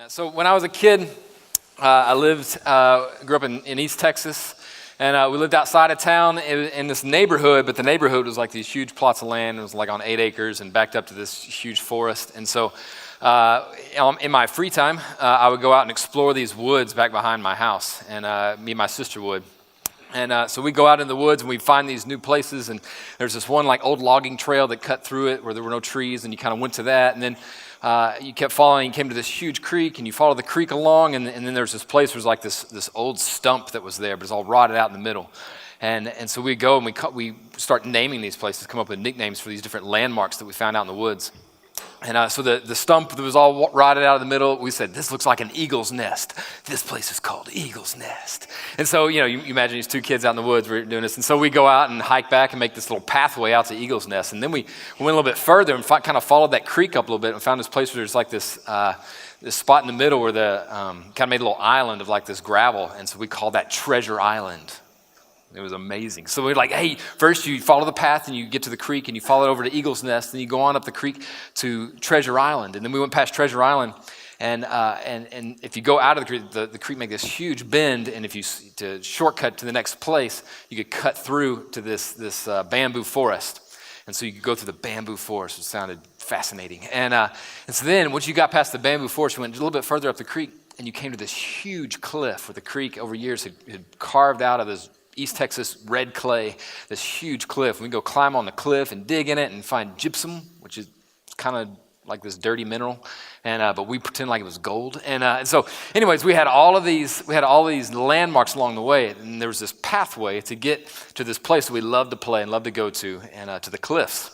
So when I was a kid, I grew up in East Texas, and we lived outside of town in this neighborhood, but the neighborhood was like these huge plots of land. It was like on 8 acres and backed up to this huge forest. And so in my free time, I would go out and explore these woods back behind my house, and me and my sister would. And so we go out in the woods and we find these new places, and there's this one like old logging trail that cut through it where there were no trees, and you kind of went to that, and then you kept following, you came to this huge creek, and you followed the creek along, and then there's this place where there's like this old stump that was there, but it's all rotted out in the middle. And so we go and we start naming these places, come up with nicknames for these different landmarks that we found out in the woods. And so the stump that was all rotted out in the middle, we said, this looks like an eagle's nest. This place is called Eagle's Nest. And so, you imagine these two kids out in the woods were doing this. And so we go out and hike back and make this little pathway out to Eagle's Nest. And then we went a little bit further and kind of followed that creek up a little bit and found this place where there's like this spot in the middle where the kind of made a little island of like this gravel. And so we called that Treasure Island. It was amazing. So we're like, hey, first you follow the path and you get to the creek and you follow it over to Eagle's Nest, and you go on up the creek to Treasure Island. And then we went past Treasure Island, and if you go out of the creek, the creek makes this huge bend, and if you to shortcut to the next place, you could cut through to this bamboo forest. And so you could go through the bamboo forest, which sounded fascinating. And so then once you got past the bamboo forest, you went a little bit further up the creek, and you came to this huge cliff where the creek over years had carved out of this East Texas red clay, this huge cliff. We go climb on the cliff and dig in it and find gypsum, which is kind of like this dirty mineral, but we pretend like it was gold. And so, anyways, we had all these landmarks along the way, and there was this pathway to get to this place that we loved to play and loved to go to, and to the cliffs.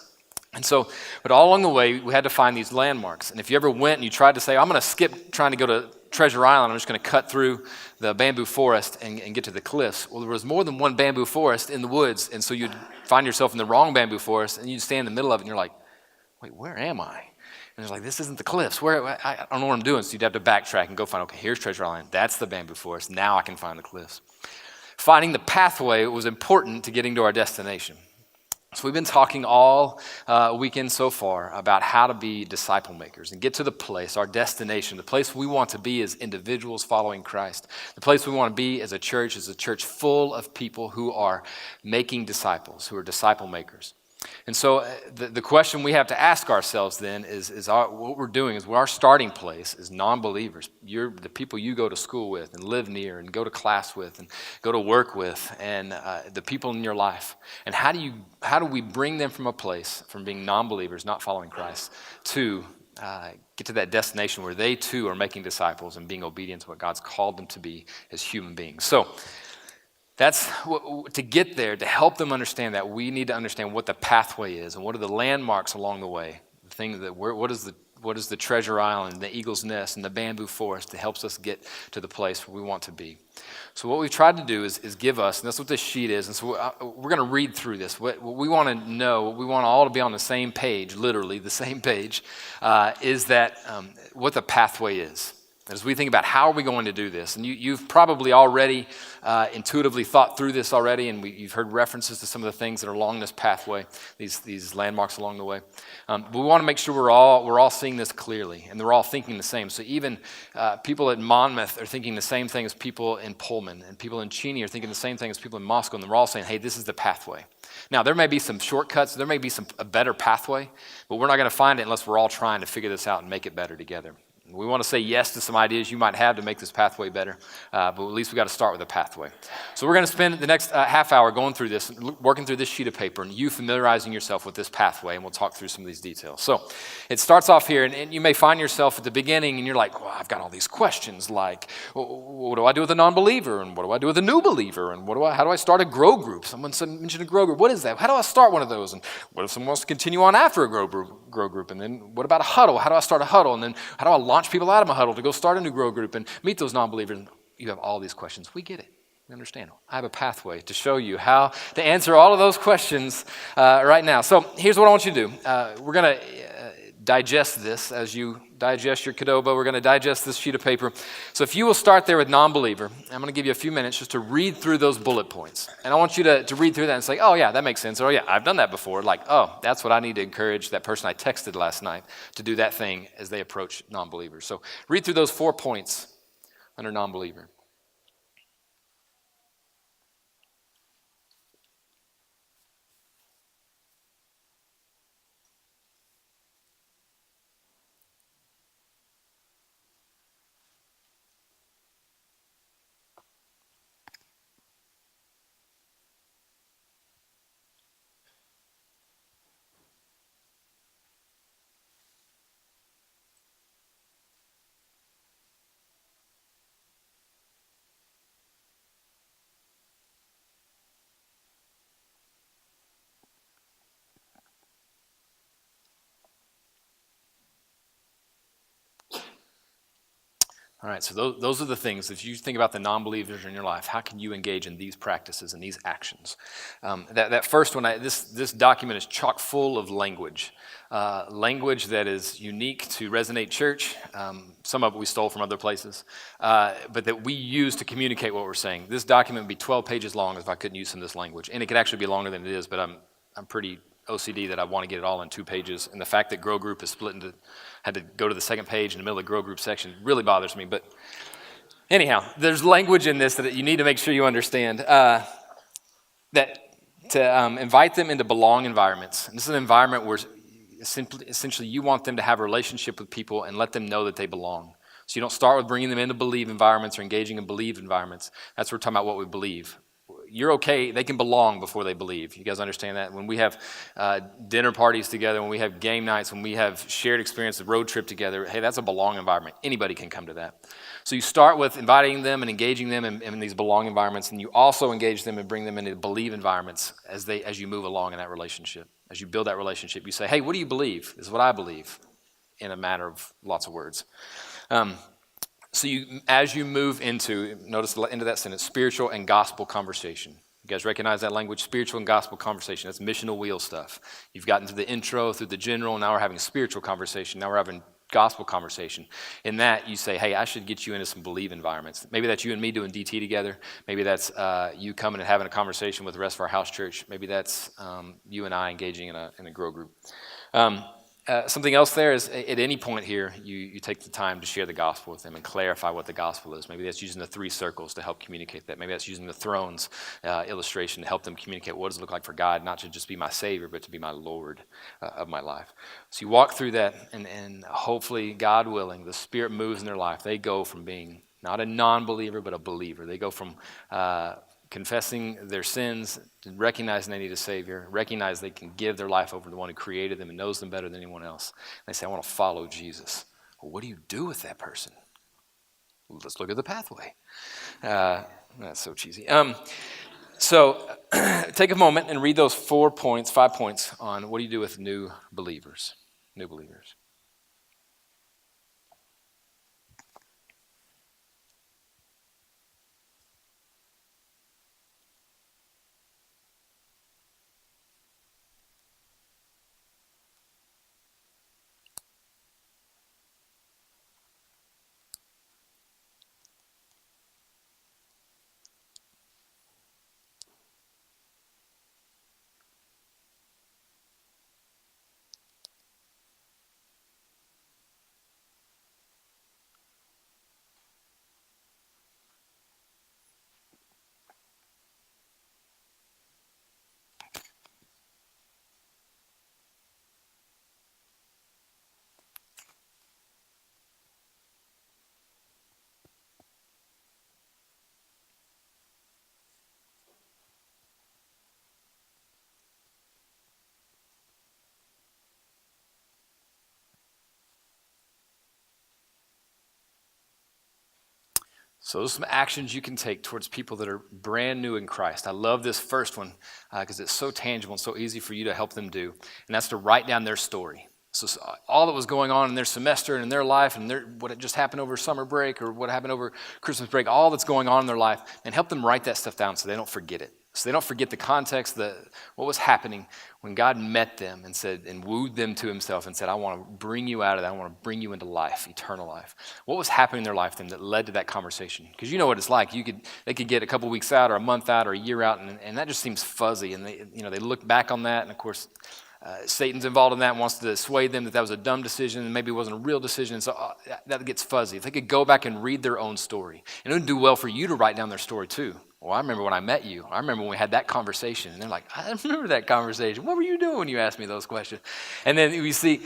And so, but all along the way, we had to find these landmarks. And if you ever went and you tried to say, I'm going to skip trying to go to Treasure Island, I'm just going to cut through the bamboo forest and get to the cliffs. Well, there was more than one bamboo forest in the woods, and so you'd find yourself in the wrong bamboo forest, and you'd stand in the middle of it, and you're like, wait, where am I? And it's like, this isn't the cliffs. I don't know what I'm doing. So you'd have to backtrack and go find, okay, here's Treasure Island. That's the bamboo forest. Now I can find the cliffs. Finding the pathway was important to getting to our destination. So we've been talking all weekend so far about how to be disciple makers and get to the place, our destination, the place we want to be as individuals following Christ. The place we want to be as a church is a church full of people who are making disciples, who are disciple makers. And so the question we have to ask ourselves then is what we're doing is our starting place is non-believers. You're the people you go to school with and live near and go to class with and go to work with, and the people in your life. And how do we bring them from a place, from being non-believers, not following Christ, to get to that destination where they too are making disciples and being obedient to what God's called them to be as human beings. So that's to get there, to help them understand that, we need to understand what the pathway is and what are the landmarks along the way. The thing that what is the Treasure Island, the Eagle's Nest, and the bamboo forest that helps us get to the place where we want to be. So what we've tried to do is give us, and that's what this sheet is, and so we're going to read through this. What we want to know, what we want all to be on the same page, literally the same page, is that what the pathway is. As we think about how are we going to do this, and you've probably already intuitively thought through this already, and you've heard references to some of the things that are along this pathway, these landmarks along the way. But we want to make sure we're all seeing this clearly, and they're all thinking the same. So even people at Monmouth are thinking the same thing as people in Pullman, and people in Cheney are thinking the same thing as people in Moscow, and they're all saying, hey, this is the pathway. Now, there may be some shortcuts, there may be a better pathway, but we're not going to find it unless we're all trying to figure this out and make it better together. We want to say yes to some ideas you might have to make this pathway better, but at least we got to start with a pathway. So we're going to spend the next half hour going through this, working through this sheet of paper, and you familiarizing yourself with this pathway, and we'll talk through some of these details. So it starts off here, and you may find yourself at the beginning, and you're like, well, I've got all these questions, like, what do I do with a non-believer, and what do I do with a new believer, and how do I start a grow group? Someone mentioned a grow group. What is that? How do I start one of those? And what if someone wants to continue on after a grow group? And then what about a huddle? How do I start a huddle? And then how do I launch people out of my huddle to go start a new grow group and meet those non-believers? You have all these questions. We get it. We understand. I have a pathway to show you how to answer all of those questions right now. So here's what I want you to do. We're going to digest this as you digest your Qdoba. We're going to digest this sheet of paper. So if you will start there with non-believer, I'm going to give you a few minutes just to read through those bullet points. And I want you to read through that and say, oh, yeah, that makes sense. Or, yeah, I've done that before. Like, oh, that's what I need to encourage that person I texted last night to do that thing as they approach non-believers. So read through those 4 points under non-believer. All right, so those are the things. If you think about the non-believers in your life, how can you engage in these practices and these actions? That first one, this document is chock full of language. Language that is unique to Resonate Church. Some of it we stole from other places, but that we use to communicate what we're saying. This document would be 12 pages long if I couldn't use some of this language. And it could actually be longer than it is, but I'm pretty OCD that I want to get it all in 2 pages. And the fact that Grow Group is split into, had to go to the second page in the middle of the Grow Group section really bothers me. But anyhow, there's language in this that you need to make sure you understand. That to invite them into belong environments. And this is an environment where essentially you want them to have a relationship with people and let them know that they belong. So you don't start with bringing them into believe environments or engaging in believe environments. That's what we're talking about, what we believe. You're okay, they can belong before they believe. You guys understand that? When we have dinner parties together, when we have game nights, when we have shared experience, a road trip together, hey, that's a belong environment. Anybody can come to that. So you start with inviting them and engaging them in these belong environments, and you also engage them and bring them into believe environments as you move along in that relationship. As you build that relationship, you say, hey, what do you believe? This is what I believe, in a matter of lots of words. So as you move into, notice the end of that sentence, spiritual and gospel conversation. You guys recognize that language, spiritual and gospel conversation. That's missional wheel stuff. You've gotten to the intro, through the general, now we're having spiritual conversation. Now we're having gospel conversation. In that, you say, hey, I should get you into some believe environments. Maybe that's you and me doing DT together. Maybe that's you coming and having a conversation with the rest of our house church. Maybe that's you and I engaging in a grow group. Something else there is at any point here, you take the time to share the gospel with them and clarify what the gospel is. Maybe that's using the 3 circles to help communicate that. Maybe that's using the thrones illustration to help them communicate what does it look like for God, not to just be my Savior, but to be my Lord of my life. So you walk through that, and hopefully, God willing, the Spirit moves in their life. They go from being not a non-believer, but a believer. They go from confessing their sins, recognizing they need a Savior, recognize they can give their life over to the one who created them and knows them better than anyone else. They say, I want to follow Jesus. Well, what do you do with that person? Well, let's look at the pathway. That's so cheesy. So take a moment and read those 5 points on what do you do with new believers. New believers. So those are some actions you can take towards people that are brand new in Christ. I love this first one because it's so tangible and so easy for you to help them do. And that's to write down their story. So all that was going on in their semester and in their life and what had just happened over summer break or what happened over Christmas break, all that's going on in their life, and help them write that stuff down so they don't forget it. So they don't forget the context, what was happening when God met them and said and wooed them to himself and said, I want to bring you out of that. I want to bring you into life, eternal life. What was happening in their life then that led to that conversation? Because you know what it's like. They could get a couple weeks out or a month out or a year out, and that just seems fuzzy. And they look back on that, and of course, Satan's involved in that and wants to sway them that was a dumb decision and maybe it wasn't a real decision. So that gets fuzzy. If they could go back and read their own story, and it would do well for you to write down their story too. Well, I remember when I met you. I remember when we had that conversation. And they're like, I remember that conversation. What were you doing when you asked me those questions? And then you see,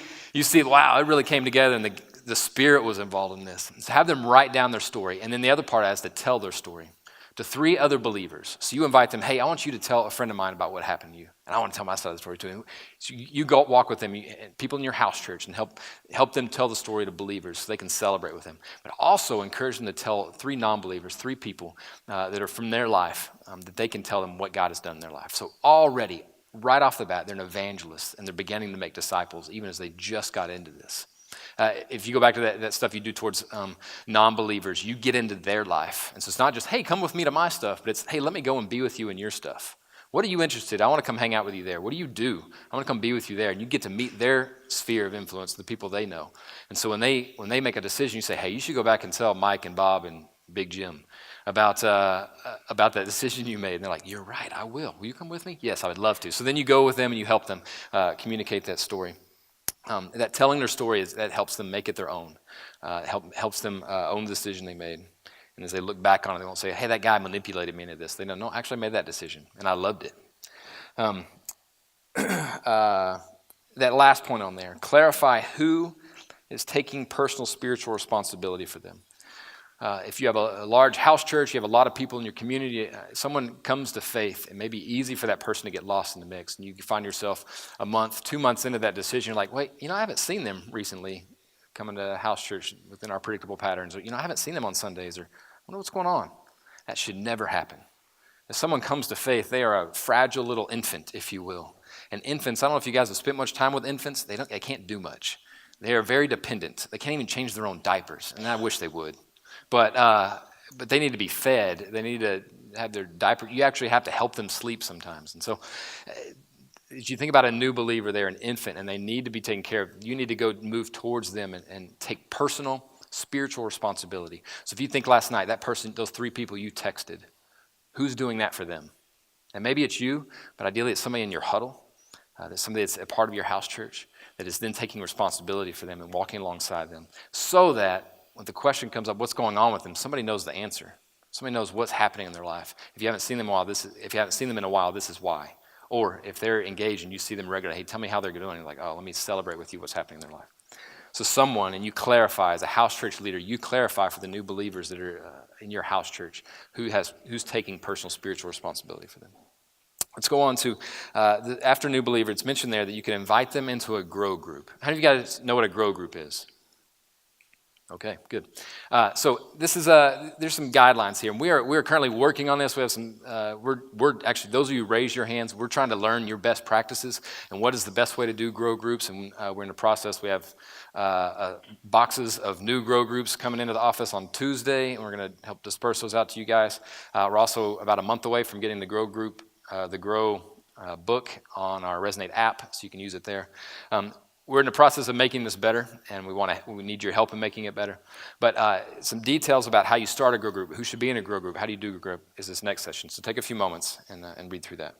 wow, it really came together and the Spirit was involved in this. So have them write down their story. And then the other part is to tell their story to 3 other believers. So you invite them, hey, I want you to tell a friend of mine about what happened to you. And I want to tell my side of the story too. So you go walk with them, people in your house church, and help them tell the story to believers so they can celebrate with them. But also encourage them to tell 3 non-believers, 3 people that are from their life, that they can tell them what God has done in their life. So already, right off the bat, they're an evangelist, and they're beginning to make disciples, even as they just got into this. If you go back to that stuff you do towards non-believers, you get into their life. And so it's not just, hey, come with me to my stuff, but it's, hey, let me go and be with you in your stuff. What are you interested in? I want to come hang out with you there. What do you do? I want to come be with you there. And you get to meet their sphere of influence, the people they know. And so when they make a decision, you say, hey, you should go back and tell Mike and Bob and Big Jim about that decision you made. And they're like, you're right, I will. Will you come with me? Yes, I would love to. So then you go with them and you help them communicate that story. That telling their story that helps them make it their own. Helps them own the decision they made. And as they look back on it, they won't say, hey, that guy manipulated me into this. They know, no, I actually made that decision, and I loved it. That last point on there, clarify who is taking personal spiritual responsibility for them. If you have a large house church, you have a lot of people in your community, someone comes to faith, it may be easy for that person to get lost in the mix. And you find yourself a month, 2 months into that decision, you're like, wait, I haven't seen them recently coming to a house church within our predictable patterns. Or, I haven't seen them on Sundays, or I wonder what's going on. That should never happen. If someone comes to faith, they are a fragile little infant, if you will. And infants, I don't know if you guys have spent much time with infants, they can't do much. They are very dependent. They can't even change their own diapers, and I wish they would. But they need to be fed. They need to have their diaper. You actually have to help them sleep sometimes. And so as you think about a new believer, they're an infant, and they need to be taken care of. You need to go move towards them and take personal spiritual responsibility. So if you think last night, that person, those 3 people you texted, who's doing that for them? And maybe it's you, but ideally it's somebody in your huddle, that's somebody that's a part of your house church that is then taking responsibility for them and walking alongside them so that when the question comes up, what's going on with them, somebody knows the answer. Somebody knows what's happening in their life. If you haven't seen them in a while, this is why. Or if they're engaged and you see them regularly, hey, tell me how they're doing. You're like, oh, let me celebrate with you what's happening in their life. So someone, and you clarify, as a house church leader, you clarify for the new believers that are in your house church who's taking personal spiritual responsibility for them. Let's go on to, after new believer, it's mentioned there that you can invite them into a grow group. How many of you guys know what a grow group is? Okay, good. So this is there's some guidelines here. And we are currently working on this. We have some. We're actually, those of you who raise your hands, we're trying to learn your best practices and what is the best way to do grow groups. And we're in the process. We have boxes of new grow groups coming into the office on Tuesday, and we're going to help disperse those out to you guys. We're also about a month away from getting the grow group, the grow book on our Resonate app, so you can use it there. We're in the process of making this better, and we need your help in making it better. But some details about how you start a grow group, who should be in a grow group, how do you do a grow group, is this next session. So take a few moments and read through that.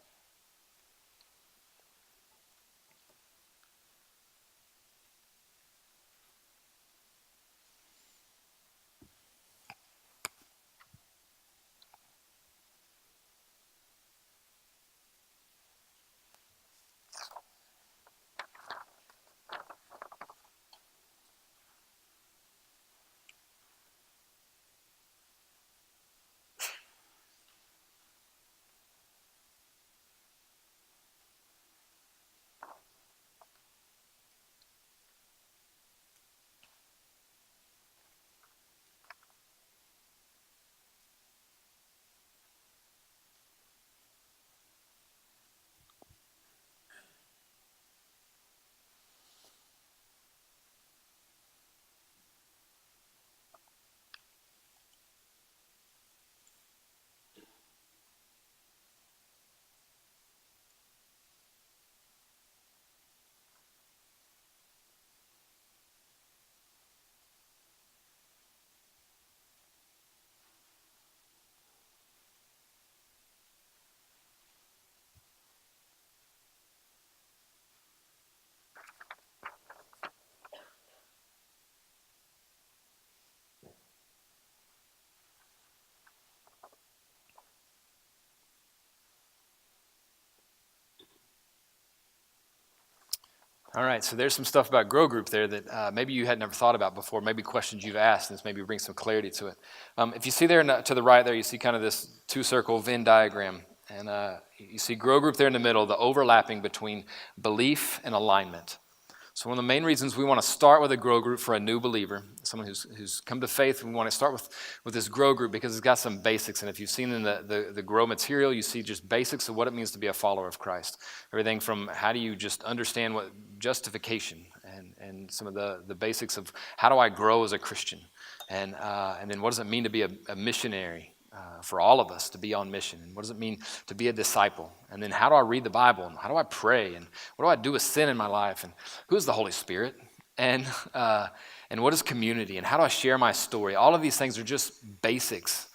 All right, so there's some stuff about Grow Group there that maybe you had never thought about before, maybe questions you've asked, and this maybe brings some clarity to it. If you see there to the right there, you see kind of this two-circle Venn diagram, and you see Grow Group there in the middle, the overlapping between belief and alignment. So one of the main reasons we want to start with a Grow Group for a new believer, someone who's come to faith, we want to start with this Grow Group because it's got some basics. And if you've seen in the Grow material, you see just basics of what it means to be a follower of Christ. Everything from how do you just understand what justification and some of the basics of how do I grow as a Christian. And then what does it mean to be a missionary? For all of us to be on mission. And what does it mean to be a disciple? And then how do I read the Bible? And how do I pray? And what do I do with sin in my life? And who is the Holy Spirit? And what is community? And how do I share my story? All of these things are just basics.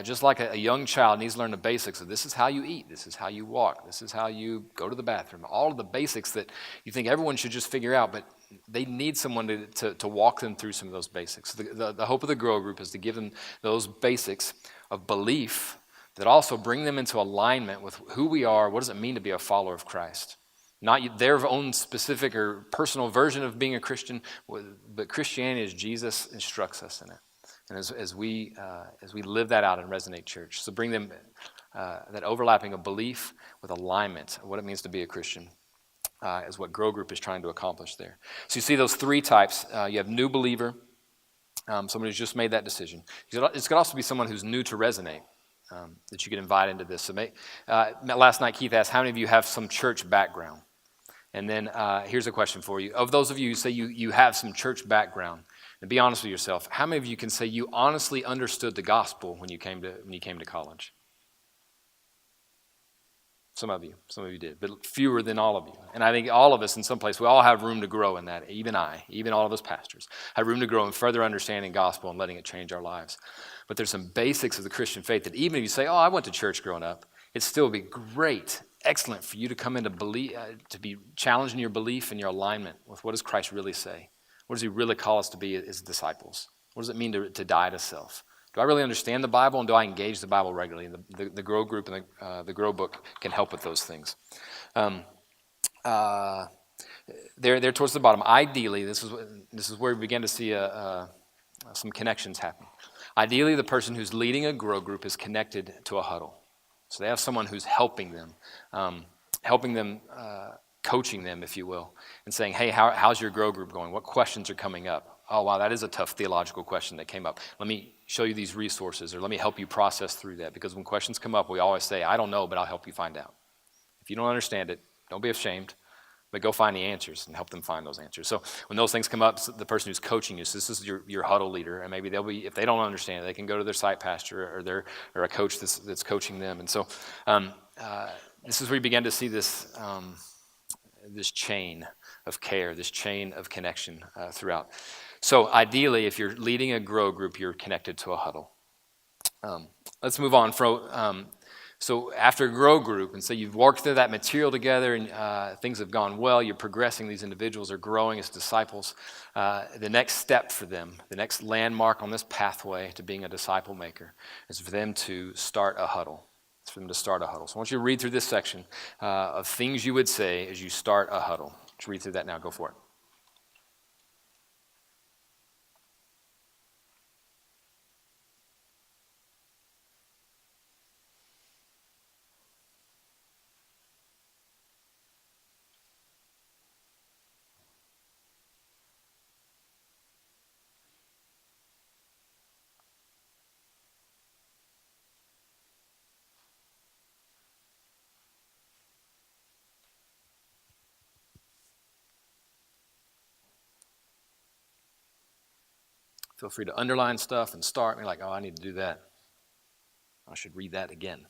Just like a young child needs to learn the basics of this is how you eat, this is how you walk, this is how you go to the bathroom. All of the basics that you think everyone should just figure out, but they need someone to walk them through some of those basics. The hope of the Grow Group is to give them those basics of belief that also bring them into alignment with who we are, what does it mean to be a follower of Christ. Not their own specific or personal version of being a Christian, but Christianity as Jesus instructs us in it. And as we live that out in Resonate Church. So bring them that overlapping of belief with alignment of what it means to be a Christian is what Grow Group is trying to accomplish there. So you see those three types. You have new believer, someone who's just made that decision. It's could also be someone who's new to Resonate that you could invite into this. So last night Keith asked, how many of you have some church background? And then here's a question for you. Of those of you who say you have some church background, and be honest with yourself, how many of you can say you honestly understood the gospel when you came to college? Some of you did, but fewer than all of you. And I think all of us in some place, we all have room to grow in that. Even all of us pastors, have room to grow in further understanding gospel and letting it change our lives. But there's some basics of the Christian faith that even if you say, oh, I went to church growing up, it still would be great, excellent for you to come into belief, to be challenged in your belief and your alignment with what does Christ really say? What does he really call us to be as disciples? What does it mean to die to self? Do I really understand the Bible, and do I engage the Bible regularly? And the Grow Group and the Grow book can help with those things. There towards the bottom. Ideally, this is where we begin to see some connections happen. Ideally, the person who's leading a Grow Group is connected to a huddle. So they have someone who's helping them, coaching them, if you will, and saying, hey, how's your Grow Group going? What questions are coming up? Oh, wow, that is a tough theological question that came up. Let me show you these resources, or let me help you process through that. Because when questions come up, we always say, I don't know, but I'll help you find out. If you don't understand it, don't be ashamed, but go find the answers and help them find those answers. So when those things come up, the person who's coaching you, so this is your huddle leader, and maybe if they don't understand it, they can go to their site pastor or a coach that's coaching them. And so this is where you begin to see this chain of care, this chain of connection throughout. So ideally, if you're leading a Grow Group, you're connected to a huddle. Let's move on. So after a Grow Group, and so you've worked through that material together, and things have gone well, you're progressing, these individuals are growing as disciples. The next step for them, the next landmark on this pathway to being a disciple maker, is for them to start a huddle. It's for them to start a huddle. So I want you to read through this section of things you would say as you start a huddle. Let's read through that now. Go for it. Feel free to underline stuff and start. You're like, oh, I need to do that. I should read that again.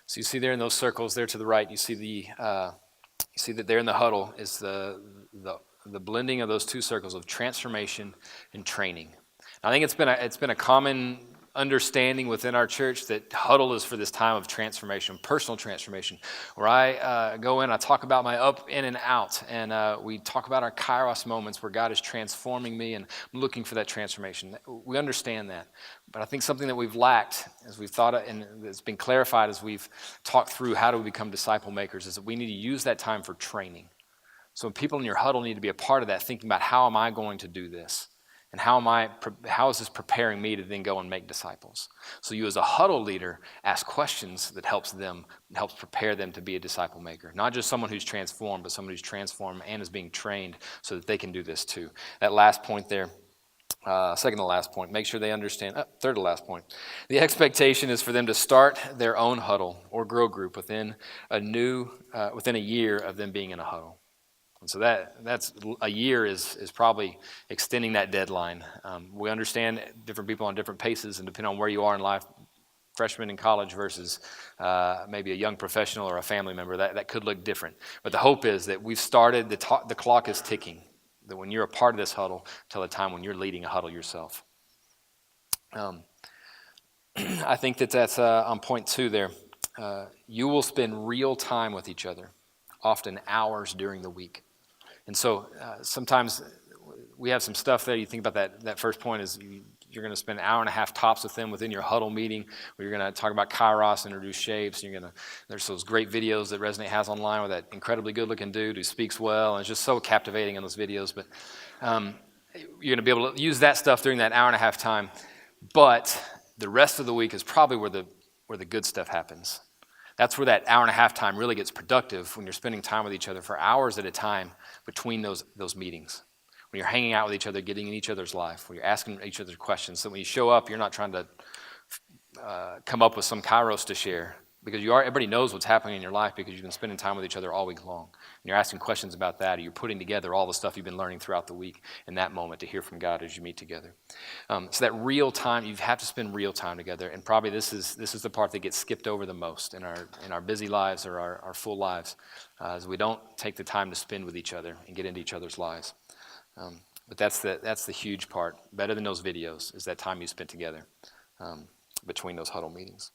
So you see there in those circles there to the right, you see that there in the huddle is the blending of those two circles of transformation and training. I think it's been a common understanding within our church that huddle is for this time of transformation, personal transformation, where I go in, I talk about my up, in, and out, and we talk about our kairos moments where God is transforming me, and I'm looking for that transformation. We understand that, but I think something that we've lacked, as we've thought, and it's been clarified as we've talked through how do we become disciple makers, is that we need to use that time for training. So people in your huddle need to be a part of that, thinking about how am I going to do this? And how is this preparing me to then go and make disciples? So you as a huddle leader ask questions that helps prepare them to be a disciple maker. Not just someone who's transformed, but someone who's transformed and is being trained so that they can do this too. That last point there, second to last point, make sure they understand. Third to last point. The expectation is for them to start their own huddle or grow group within a year of them being in a huddle. And so that's a year is probably extending that deadline. We understand different people on different paces, and depending on where you are in life, freshman in college versus maybe a young professional or a family member, that could look different. But the hope is that we've started, the clock is ticking, that when you're a part of this huddle, till the time when you're leading a huddle yourself. I think that's on point 2 there. You will spend real time with each other, often hours during the week. And so sometimes we have some stuff there. You think about that first point is you're going to spend an hour and a half tops with them within your huddle meeting, where you're going to talk about kairos, introduce shapes. There's those great videos that Resonate has online with that incredibly good-looking dude who speaks well, and it's just so captivating in those videos. But you're going to be able to use that stuff during that hour and a half time. But the rest of the week is probably where the good stuff happens. That's where that hour and a half time really gets productive, when you're spending time with each other for hours at a time between those meetings. When you're hanging out with each other, getting in each other's life, when you're asking each other questions. So when you show up, you're not trying to come up with some kairos to share, because everybody knows what's happening in your life because you've been spending time with each other all week long. And you're asking questions about that, or you're putting together all the stuff you've been learning throughout the week in that moment to hear from God as you meet together. So that real time, you have to spend real time together, and probably this is the part that gets skipped over the most in our busy lives or our full lives, as we don't take the time to spend with each other and get into each other's lives. But that's the huge part. Better than those videos is that time you spent together between those huddle meetings.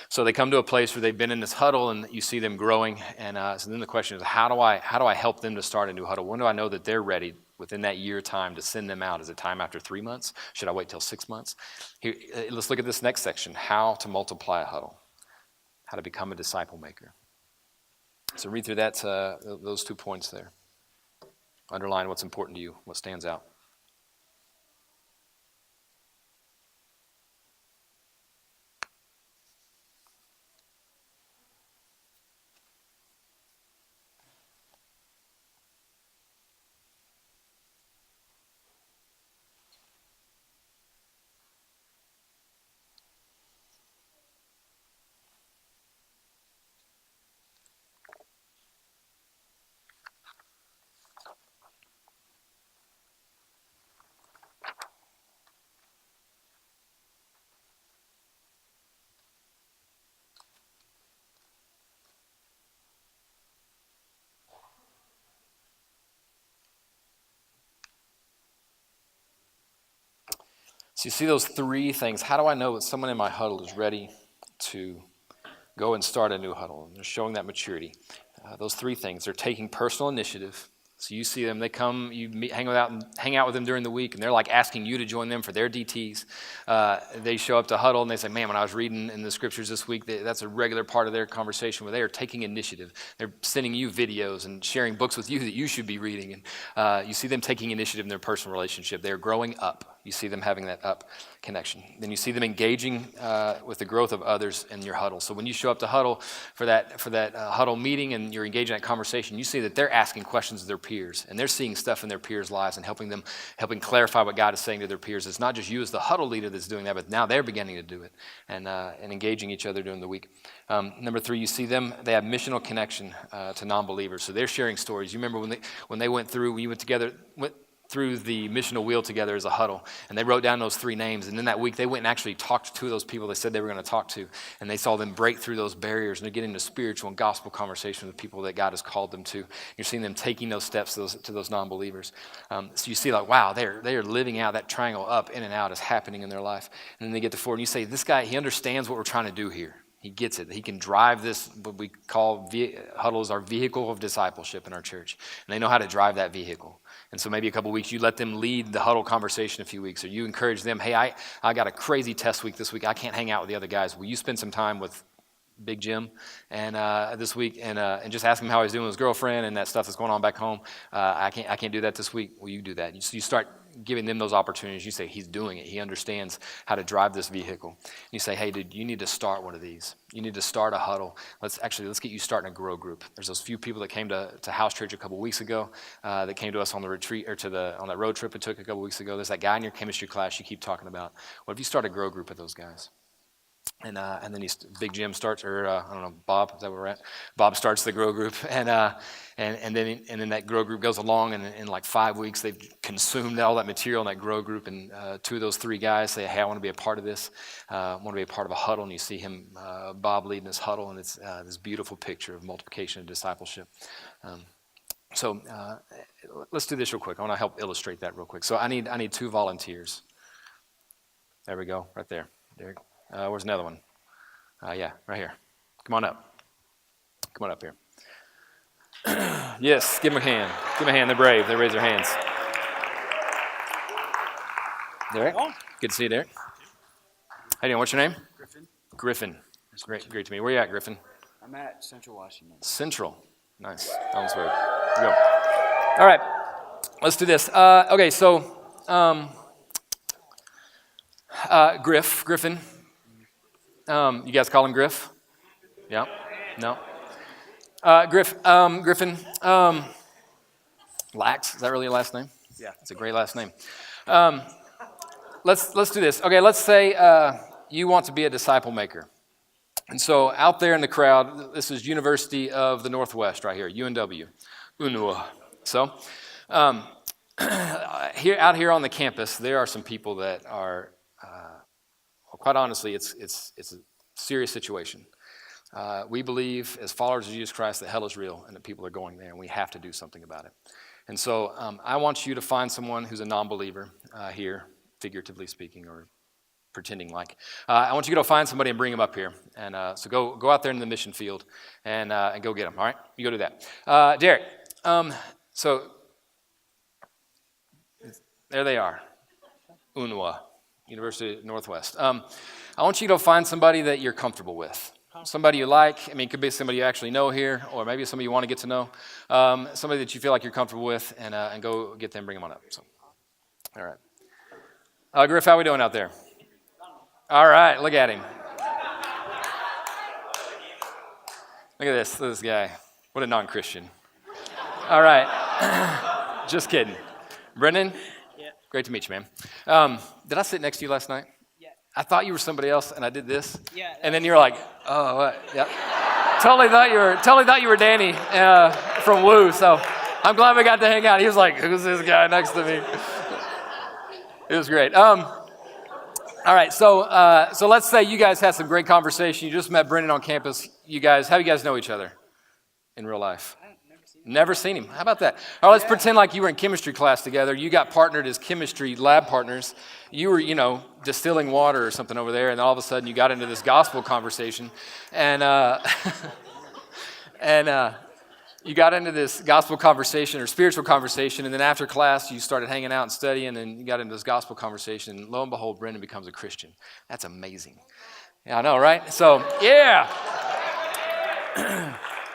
So they come to a place where they've been in this huddle, and you see them growing. And so then the question is, how do I help them to start a new huddle? When do I know that they're ready within that year time to send them out? Is it time after 3 months? Should I wait till 6 months? Here, let's look at this next section: how to multiply a huddle, how to become a disciple maker. So read through that those 2 points there. Underline what's important to you, what stands out. So you see those 3 things. How do I know that someone in my huddle is ready to go and start a new huddle? And they're showing that maturity. Those 3 things. They're taking personal initiative. So you see them, they come, hang out with them during the week, and they're like asking you to join them for their DTs. They show up to huddle, and they say, man, when I was reading in the scriptures this week, that's a regular part of their conversation, where they are taking initiative. They're sending you videos and sharing books with you that you should be reading. And you see them taking initiative in their personal relationship. They're growing up. You see them having that up connection. Then you see them engaging with the growth of others in your huddle. So when you show up to huddle for that huddle meeting, and you're engaging in that conversation, you see that they're asking questions of their peers, and they're seeing stuff in their peers' lives and helping clarify what God is saying to their peers. It's not just you as the huddle leader that's doing that, but now they're beginning to do it and engaging each other during the week. Number 3, you see them, they have missional connection to non-believers. So they're sharing stories. You remember when they went through, when you went together, through the missional wheel together as a huddle, and they wrote down those 3 names. And then that week, they went and actually talked to 2 of those people they said they were going to talk to, and they saw them break through those barriers and they're getting into spiritual and gospel conversation with people that God has called them to. You're seeing them taking those steps to those non-believers. So you see, like, wow, they are living out that triangle up, in and out is happening in their life. And then they get to 4, and you say, this guy, he understands what we're trying to do here. He gets it. He can drive this, what we call huddle is our vehicle of discipleship in our church. And they know how to drive that vehicle. And so maybe a couple weeks, you let them lead the huddle conversation a few weeks, or you encourage them, hey, I got a crazy test week this week. I can't hang out with the other guys. Will you spend some time with Big Jim and this week and just ask him how he's doing with his girlfriend and that stuff that's going on back home? I can't do that this week. Will you do that? You start giving them those opportunities. You say, he's doing it. He understands how to drive this vehicle. You say, hey, dude, you need to start one of these. You need to start a huddle. Let's get you starting a grow group. There's those few people that came to House Church a couple weeks ago that came to us on the retreat, or on that road trip we took a couple weeks ago. There's that guy in your chemistry class you keep talking about. What if you start a grow group with those guys? And then Big Jim starts, or I don't know, Bob, is that where we're at? Bob starts the grow group, and then that grow group goes along, and in like 5 weeks they've consumed all that material in that grow group, and 2 of those 3 guys say, hey, I want to be a part of this. I want to be a part of a huddle, and you see him, Bob, leading this huddle, and it's this beautiful picture of multiplication and discipleship. So let's do this real quick. I want to help illustrate that real quick. So I need 2 volunteers. There we go, right there, Derek. Where's another one? Yeah, right here. Come on up. Come on up here. Yes, give them a hand. Give them a hand. They're brave. They raise their hands. Derek, good to see you, Derek. How you doing? What's your name? Griffin. It's great to meet you. Where you at, Griffin? I'm at Central Washington. Central. Nice. Almost right. Here we go. All right. Let's do this. Okay, so Griffin. You guys call him Griff? Yeah? No? Griffin. Lax, is that really a last name? Yeah. It's a great last name. Let's do this. Okay, let's say you want to be a disciple maker. And so out there in the crowd, this is University of the Northwest right here, UNW. UNW. So out here on the campus, there are some people that are quite honestly, it's a serious situation. We believe, as followers of Jesus Christ, that hell is real and that people are going there, and we have to do something about it. And so I want you to find someone who's a non-believer here, figuratively speaking, or pretending like. I want you to go find somebody and bring them up here. And so go out there in the mission field and go get them, all right? You go do that. Derek, so there they are, UNWA. University of Northwest. I want you to find somebody that you're comfortable with. Somebody you like. I mean, it could be somebody you actually know here, or maybe somebody you want to get to know. Somebody that you feel like you're comfortable with, and go get them, bring them on up. So, all right. Griff, how we doing out there? All right, look at him. Look at this guy. What a non-Christian. All right. Just kidding. Brendan? Great to meet you, man. Did I sit next to you last night? Yeah. I thought you were somebody else, and I did this. Yeah. And then you were like, oh, what? Yeah. totally thought you were Danny from Woo. So I'm glad we got to hang out. He was like, who's this guy next to me? It was great. All right. So let's say you guys had some great conversation. You just met Brendan on campus. How do you guys know each other in real life? Never seen him. How about that? All right, let's pretend like you were in chemistry class together. You got partnered as chemistry lab partners. You were, distilling water or something over there, and all of a sudden you got into this gospel conversation, and you got into this gospel conversation or spiritual conversation, and then after class you started hanging out and studying, and you got into this gospel conversation, and lo and behold, Brendan becomes a Christian. That's amazing. Yeah, I know, right? So, yeah.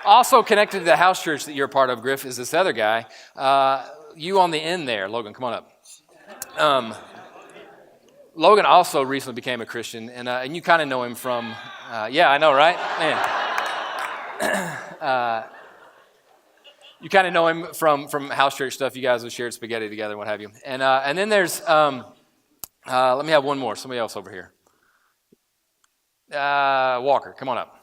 Also connected to the house church that you're a part of, Griff, is this other guy. You on the end there. Logan, come on up. Logan also recently became a Christian, and you kind of know him from, I know, right? Man. You kind of know him from house church stuff. You guys have shared spaghetti together, what have you. And then there's, let me have one more. Somebody else over here. Walker, come on up.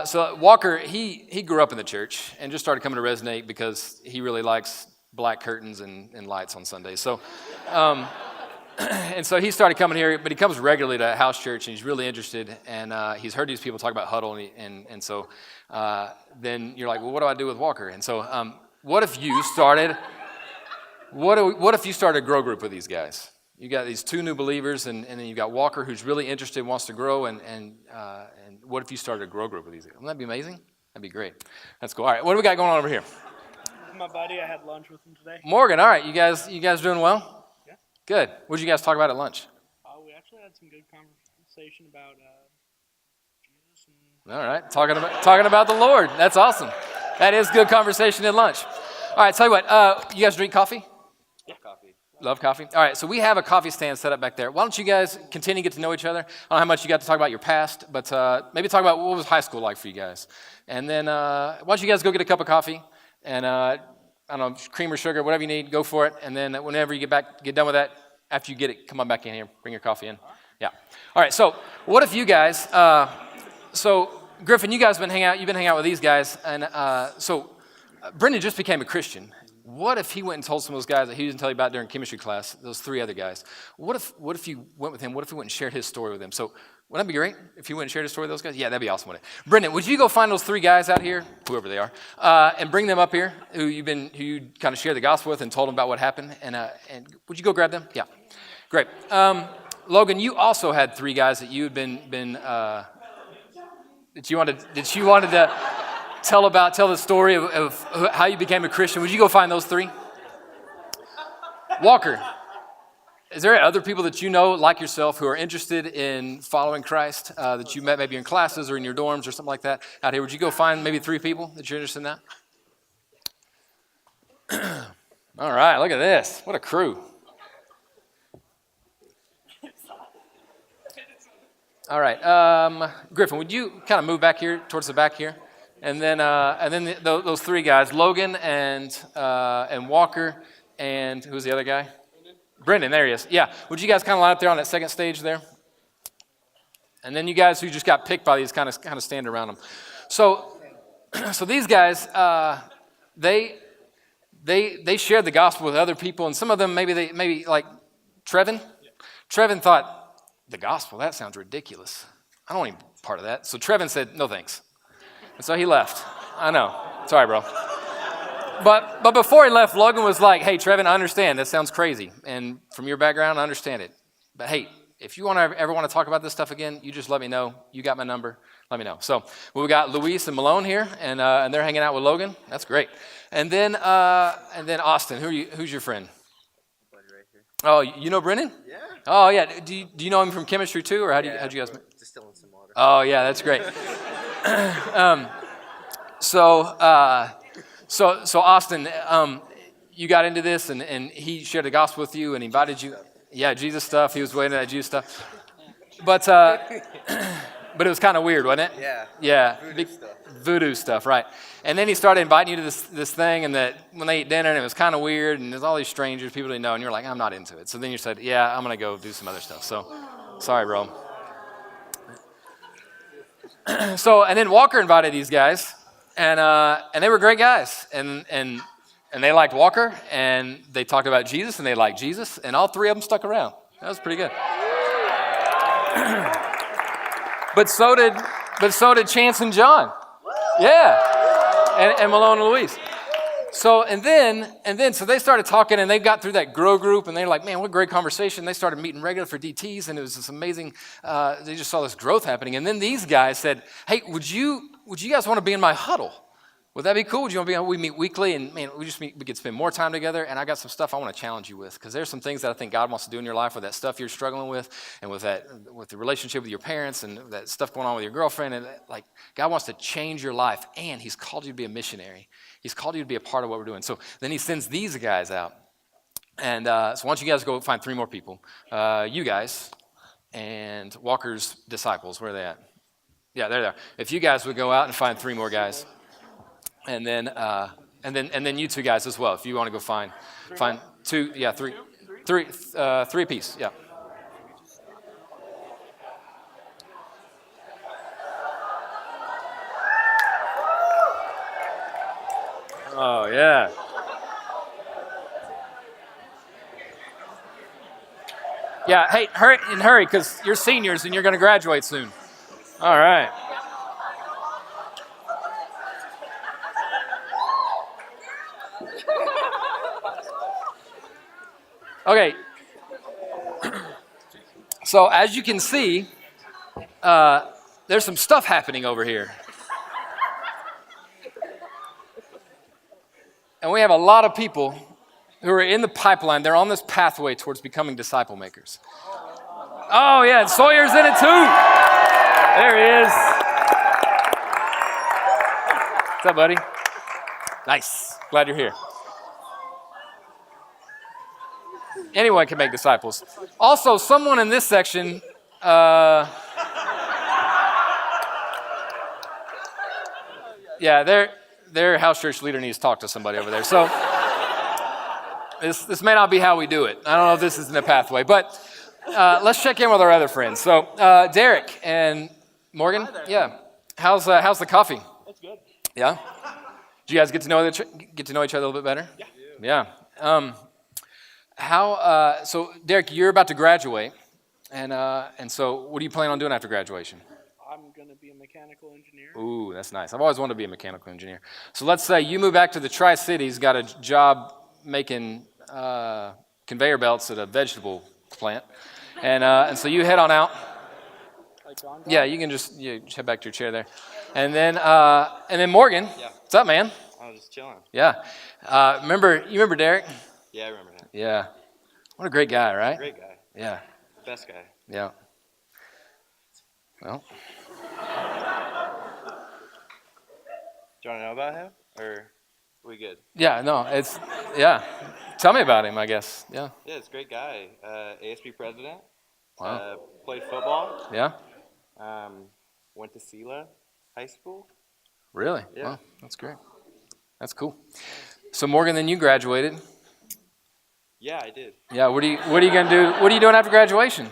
So Walker, he grew up in the church and just started coming to Resonate because he really likes black curtains and lights on Sundays. So, and so he started coming here, but he comes regularly to house church, and he's really interested, and he's heard these people talk about huddle, and so then you're like, well, what do I do with Walker? And so what if you started a grow group with these guys? You got these two new believers, and then you got Walker, who's really interested, wants to grow, and what if you started a grow group with these guys? Wouldn't that be amazing? That'd be great. That's cool. All right, what do we got going on over here? My buddy, I had lunch with him today. Morgan, all right, you guys doing well? Yeah. Good. What did you guys talk about at lunch? We actually had some good conversation about Jesus and. All right, talking about the Lord. That's awesome. That is good conversation at lunch. All right, tell you what, you guys drink coffee? Yeah, coffee. Love coffee? All right, so we have a coffee stand set up back there. Why don't you guys continue to get to know each other? I don't know how much you got to talk about your past, but maybe talk about what was high school like for you guys. And then why don't you guys go get a cup of coffee and, I don't know, cream or sugar, whatever you need, go for it. And then whenever you get done with that, after you get it, come on back in here, bring your coffee in. Yeah. All right, so what if you guys, so Griffin, you've been hanging out with these guys, and so Brendan just became a Christian. What if he went and told some of those guys that he didn't tell you about during chemistry class, those three other guys? What if you went with him? What if he went and shared his story with them? So wouldn't that be great if you went and shared his story with those guys? Yeah, that'd be awesome, wouldn't it? Brendan, would you go find those three guys out here, whoever they are, and bring them up here, who you kind of shared the gospel with and told them about what happened? And would you go grab them? Yeah, great. Logan, you also had three guys that you had been that you wanted to tell the story of how you became a Christian. Would you go find those three? Walker, is there other people that you know, like yourself, who are interested in following Christ that you met maybe in classes or in your dorms or something like that out here? Would you go find maybe three people that you're interested in that? All right, look at this. What a crew. All right, Griffin, would you kind of move back here, towards the back here? And then those three guys, Logan and Walker, and who's the other guy? Brendan, there he is. Yeah, would you guys kind of line up there on that second stage there? And then you guys who just got picked by these kind of stand around them. So these guys, they shared the gospel with other people, and some of them maybe like Trevin. Trevin thought, the gospel, that sounds ridiculous. I don't want any part of that. So Trevin said, no thanks. And so he left. I know. Sorry, bro. But before he left, Logan was like, hey, Trevin, I understand. That sounds crazy. And from your background, I understand it. But hey, if you ever want to talk about this stuff again, you just let me know. You got my number. Let me know. So we got Luis and Malone here, and they're hanging out with Logan. That's great. And then Austin, who's your friend? Oh, you know Brennan? Yeah. Oh, yeah. Do you know him from chemistry too, or how'd you guys meet? Distilling some water. Oh, yeah, that's great. So Austin, you got into this, and he shared the gospel with you, and he invited you. Yeah, Jesus stuff. He was waiting at Jesus stuff. But it was kind of weird, wasn't it? Yeah. Yeah. Voodoo stuff, right. And then he started inviting you to this thing, and that when they ate dinner, and it was kind of weird, and there's all these strangers, people didn't know, and you're like, I'm not into it. So then you said, yeah, I'm going to go do some other stuff. So, sorry, bro. And then Walker invited these guys, and they were great guys, and they liked Walker, and they talked about Jesus, and they liked Jesus, and all three of them stuck around. That was pretty good. But so did Chance and John. Yeah, and Malone and Louise. So so they started talking, and they got through that grow group, and they were like, man, what a great conversation. They started meeting regular for DTs, and it was this amazing. They just saw this growth happening. And then these guys said, hey, would you guys want to be in my huddle? Would that be cool? Would you want to be on? We meet weekly, and man, we could spend more time together. And I got some stuff I want to challenge you with, because there's some things that I think God wants to do in your life with that stuff you're struggling with, and with the relationship with your parents, and that stuff going on with your girlfriend. And like God wants to change your life, and He's called you to be a missionary. He's called you to be a part of what we're doing. So then He sends these guys out, and so why don't you guys go find three more people? You guys and Walker's disciples. Where are they at? Yeah, there they are. If you guys would go out and find three more guys. And then you two guys as well, if you want to go find two, yeah, three apiece, yeah. Oh yeah. Yeah, hey, hurry, because you're seniors and you're going to graduate soon. All right. Okay. So as you can see, there's some stuff happening over here. And we have a lot of people who are in the pipeline. They're on this pathway towards becoming disciple makers. Oh, yeah, and Sawyer's in it too. There he is. What's up, buddy? Nice. Glad you're here. Anyone can make disciples. Also, someone in this section, yeah, their house church leader needs to talk to somebody over there. So this may not be how we do it. I don't know if this is in the pathway, but let's check in with our other friends. So Derek and Morgan, yeah, how's the coffee? That's good. Yeah. Did you guys get to know each other a little bit better? Yeah. Yeah. So Derek, you're about to graduate, and so what do you plan on doing after graduation? I'm going to be a mechanical engineer. Ooh, that's nice. I've always wanted to be a mechanical engineer. So let's say you move back to the Tri-Cities, got a job making conveyor belts at a vegetable plant, and so you head on out. Like John? Yeah, you can just head back to your chair there, and then Morgan. Yeah. What's up, man? I was just chilling. Yeah. You remember Derek? Yeah, I remember him. Yeah. What a great guy, right? Great guy. Yeah. Best guy. Yeah. Well. Do you want to know about him? Or are we good? Yeah, no, yeah. Tell me about him, I guess. Yeah. Yeah, it's a great guy. ASB president. Wow. Played football. Yeah? Went to SELA High School. Really? Yeah. Wow, that's great. That's cool. So Morgan, then you graduated. Yeah, I did. Yeah, what are you gonna do? What are you doing after graduation?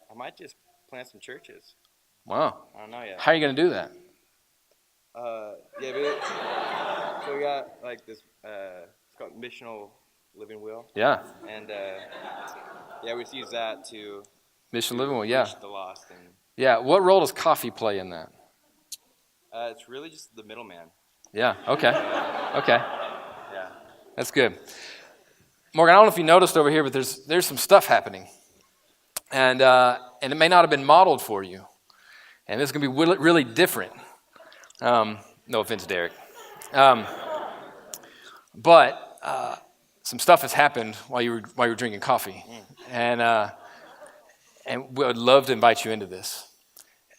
I might just plant some churches. Wow. I don't know yet. How are you gonna do that? So we got like this, it's called Missional Living Wheel. Yeah. And we just use that to Mission Living Well, yeah. reach the lost. And Yeah. What role does coffee play in that? it's really just the middleman. Yeah. Okay. Okay. Yeah. That's good. Morgan, I don't know if you noticed over here, but there's some stuff happening, and it may not have been modeled for you, and it's gonna be really different. No offense, Derek, but some stuff has happened while you were drinking coffee, and we would love to invite you into this.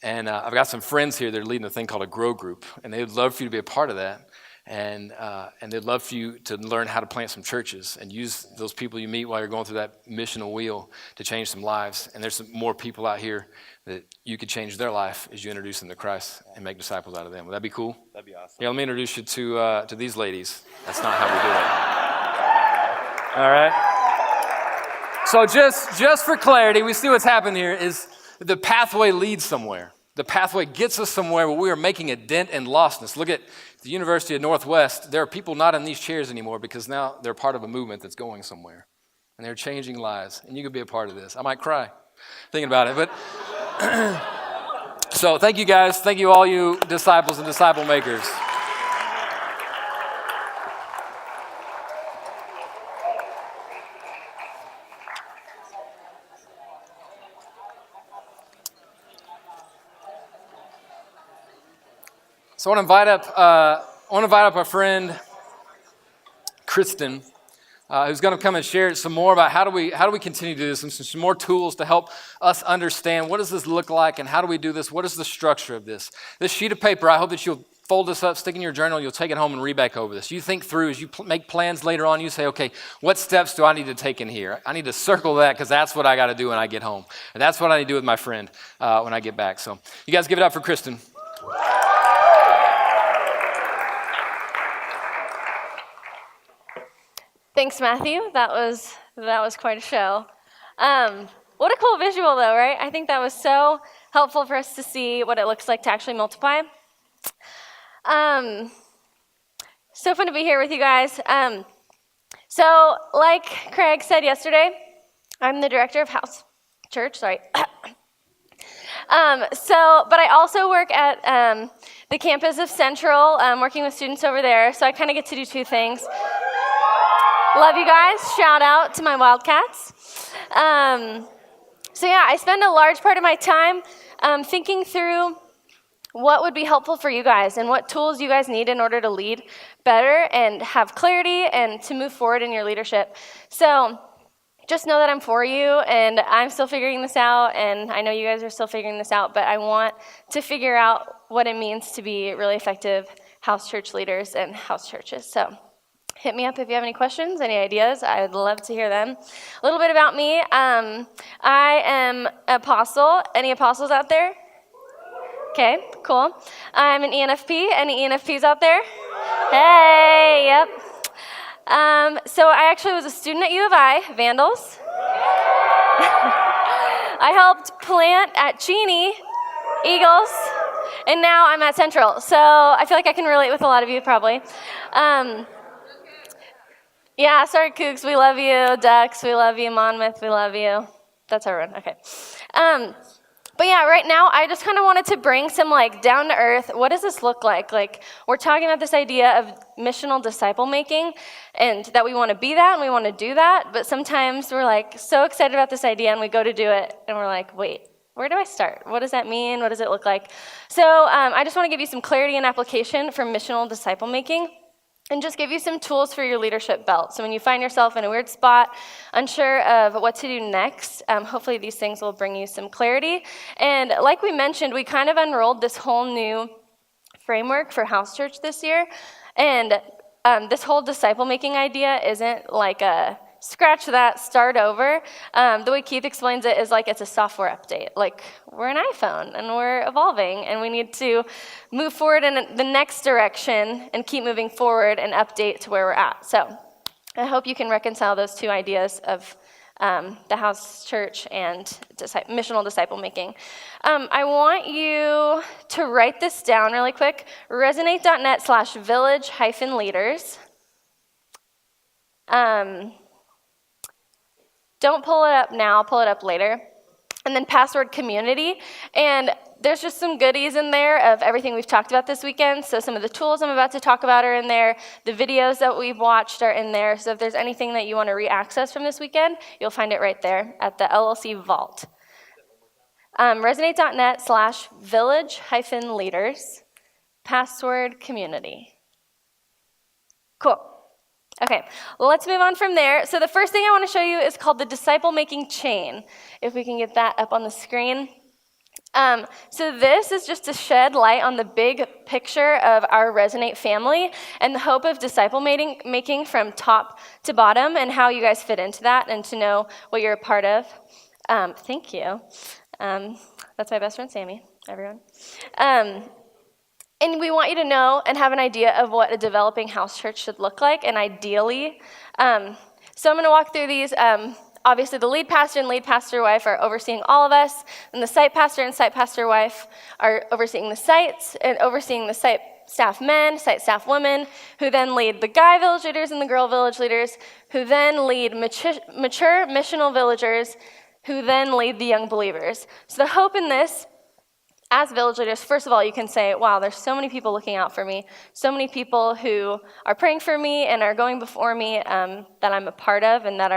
And I've got some friends here that are leading a thing called a grow group, and they'd love for you to be a part of that. And they'd love for you to learn how to plant some churches and use those people you meet while you're going through that missional wheel to change some lives. And there's some more people out here that you could change their life as you introduce them to Christ and make disciples out of them. Would that be cool? That'd be awesome. Yeah, let me introduce you to these ladies. That's not how we do it. All right. So just for clarity, we see what's happened here is the pathway leads somewhere. The pathway gets us somewhere where we are making a dent in lostness. Look at the University of Northwest. There are people not in these chairs anymore because now they're part of a movement that's going somewhere. And they're changing lives. And you could be a part of this. I might cry thinking about it. But so thank you guys. Thank you all you disciples and disciple makers. So I want to invite up our friend Kristen, who's going to come and share some more about how do we continue to do this, and some more tools to help us understand what does this look like and how do we do this. What is the structure of this? This sheet of paper, I hope that you'll fold this up, stick in your journal, you'll take it home and read back over this. You think through as you make plans later on. You say, okay, what steps do I need to take in here? I need to circle that because that's what I got to do when I get home, and that's what I need to do with my friend when I get back. So you guys give it up for Kristen. Thanks, Matthew. That was quite a show. What a cool visual, though, right? I think that was so helpful for us to see what it looks like to actually multiply. So fun to be here with you guys. So, like Craig said yesterday, I'm the director of house church, sorry. But I also work at the campus of Central, working with students over there, so I kind of get to do two things. Love you guys. Shout out to my Wildcats. I spend a large part of my time thinking through what would be helpful for you guys and what tools you guys need in order to lead better and have clarity and to move forward in your leadership. So just know that I'm for you, and I'm still figuring this out, and I know you guys are still figuring this out, but I want to figure out what it means to be really effective house church leaders and house churches. So hit me up if you have any questions, any ideas. I would love to hear them. A little bit about me. I am apostle. Any apostles out there? Okay, cool. I'm an ENFP. Any ENFPs out there? Hey, yep. So I actually was a student at U of I, Vandals. I helped plant at Cheney, Eagles, and now I'm at Central. So I feel like I can relate with a lot of you probably. Yeah, sorry, Cougs, we love you. Ducks, we love you. Monmouth, we love you. That's everyone, okay. But yeah, right now, I just kind of wanted to bring some down to earth, what does this look like? We're talking about this idea of missional disciple making, and that we want to be that and we want to do that, but sometimes we're so excited about this idea and we go to do it and we're like, wait, where do I start? What does that mean? What does it look like? So I just want to give you some clarity and application for missional disciple making, and just give you some tools for your leadership belt. So when you find yourself in a weird spot, unsure of what to do next, hopefully these things will bring you some clarity. And like we mentioned, we kind of unrolled this whole new framework for house church this year. And this whole disciple-making idea isn't like a scratch that, start over. The way Keith explains it is it's a software update. We're an iPhone, and we're evolving, and we need to move forward in the next direction and keep moving forward and update to where we're at. So I hope you can reconcile those two ideas of the house church and missional disciple making. I want you to write this down really quick. Resonate.net/village-leaders. Don't pull it up now, pull it up later. And then password community. And there's just some goodies in there of everything we've talked about this weekend. So some of the tools I'm about to talk about are in there. The videos that we've watched are in there. So if there's anything that you want to re-access from this weekend, you'll find it right there at the LLC Vault. Resonate.net/village-leaders, password community. Cool. Okay, let's move on from there. So the first thing I want to show you is called the disciple-making chain. If we can get that up on the screen. So this is just to shed light on the big picture of our Resonate family and the hope of disciple making from top to bottom and how you guys fit into that and to know what you're a part of. Thank you. That's my best friend, Sammy, everyone. And we want you to know and have an idea of what a developing house church should look like, and ideally. So I'm going to walk through these. Obviously, the lead pastor and lead pastor wife are overseeing all of us, and the site pastor and site pastor wife are overseeing the sites and overseeing the site staff men, site staff women, who then lead the guy village leaders and the girl village leaders, who then lead mature missional villagers, who then lead the young believers. So the hope in this, as village leaders, first of all, you can say, wow, there's so many people looking out for me, so many people who are praying for me and are going before me that I'm a part of and that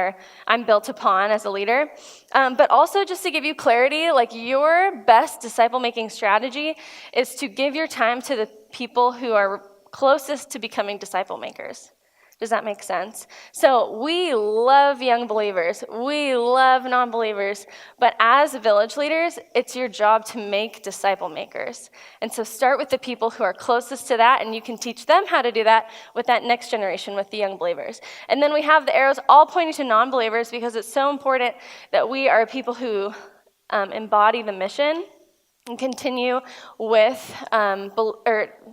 I'm built upon as a leader. But also just to give you clarity, your best disciple-making strategy is to give your time to the people who are closest to becoming disciple makers. Does that make sense? So we love young believers. We love non-believers. But as village leaders, it's your job to make disciple makers. And so start with the people who are closest to that, and you can teach them how to do that with that next generation, with the young believers. And then we have the arrows all pointing to non-believers because it's so important that we are people who embody the mission and continue with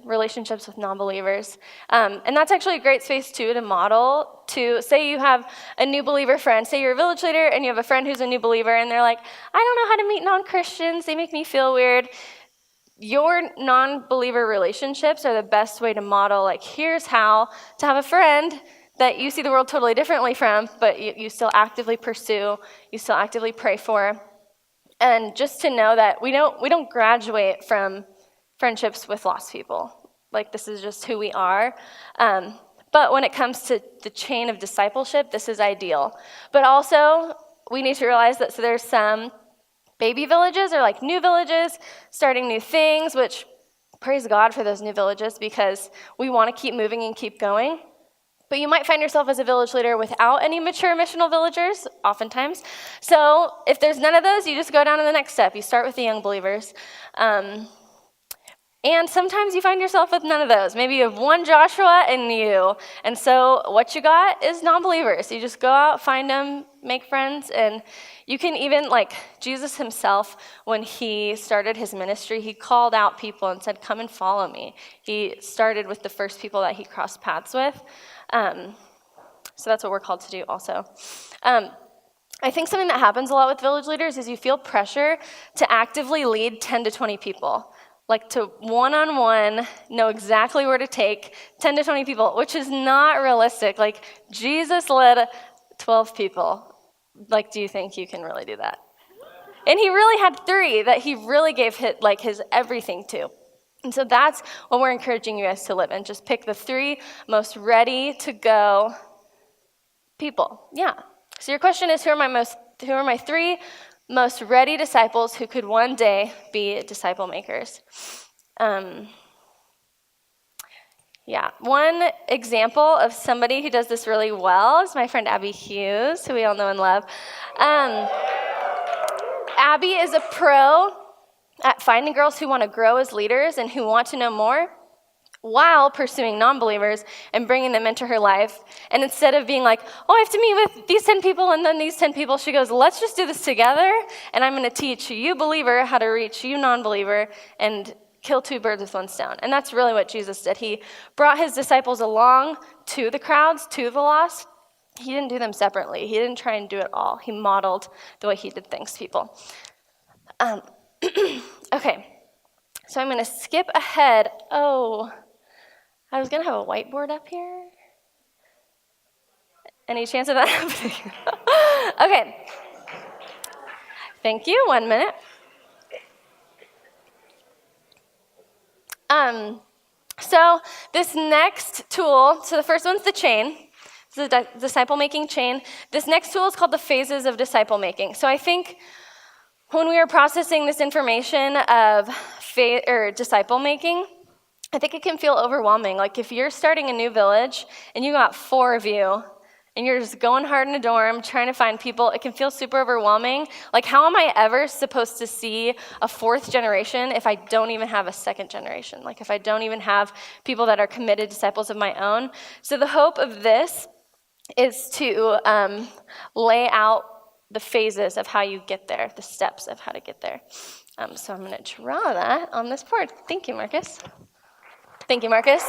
relationships with non-believers. And that's actually a great space, too, to model. To say you have a new believer friend. Say you're a village leader and you have a friend who's a new believer, and they're like, I don't know how to meet non-Christians. They make me feel weird. Your non-believer relationships are the best way to model, here's how to have a friend that you see the world totally differently from, but you still actively pursue, you still actively pray for. And just to know that we don't graduate from friendships with lost people. Like, this is just who we are. But when it comes to the chain of discipleship, this is ideal. But also, we need to realize that there's some baby villages or like new villages starting new things, which praise God for those new villages because we want to keep moving and keep going. But you might find yourself as a village leader without any mature missional villagers, oftentimes. So if there's none of those, you just go down to the next step. You start with the young believers. And sometimes you find yourself with none of those. Maybe you have one Joshua and you. And so what you got is non-believers. You just go out, find them, make friends, and you can even, like Jesus himself, when he started his ministry, he called out people and said, come and follow me. He started with the first people that he crossed paths with. So that's what we're called to do also. I think something that happens a lot with village leaders is you feel pressure to actively lead 10 to 20 people. Like to one-on-one know exactly where to take 10 to 20 people, which is not realistic. Like Jesus led 12 people. Like, do you think you can really do that? And he really had 3 that he really gave his everything to. And so that's what we're encouraging you guys to live in. Just pick the 3 most ready to go people. Yeah. So your question is, who are my 3 most ready disciples who could one day be disciple makers? One example of somebody who does this really well is my friend Abby Hughes, who we all know and love. Abby is a pro at finding girls who want to grow as leaders and who want to know more while pursuing non-believers and bringing them into her life. And instead of being like, oh, I have to meet with these 10 people and then these 10 people, she goes, let's just do this together, and I'm going to teach you believer how to reach you non-believer and kill 2 birds with one stone. And that's really what Jesus did. He brought his disciples along to the crowds, to the lost. He didn't do them separately. He didn't try and do it all. He modeled the way he did things to people. Okay, so I'm going to skip ahead. Oh, I was going to have a whiteboard up here. Any chance of that happening? Okay. Thank you. 1 minute. So this next tool, so the first one's the chain, the disciple-making chain. This next tool is called the phases of disciple-making. So I think when we are processing this information of disciple-making, I think it can feel overwhelming. Like if you're starting a new village and you got 4 of you, and you're just going hard in a dorm, trying to find people, it can feel super overwhelming. Like, how am I ever supposed to see a 4th generation if I don't even have a 2nd generation? Like, if I don't even have people that are committed disciples of my own? So the hope of this is to lay out the phases of how you get there, the steps of how to get there. So I'm going to draw that on this board. Thank you, Marcus. Thank you, Marcus.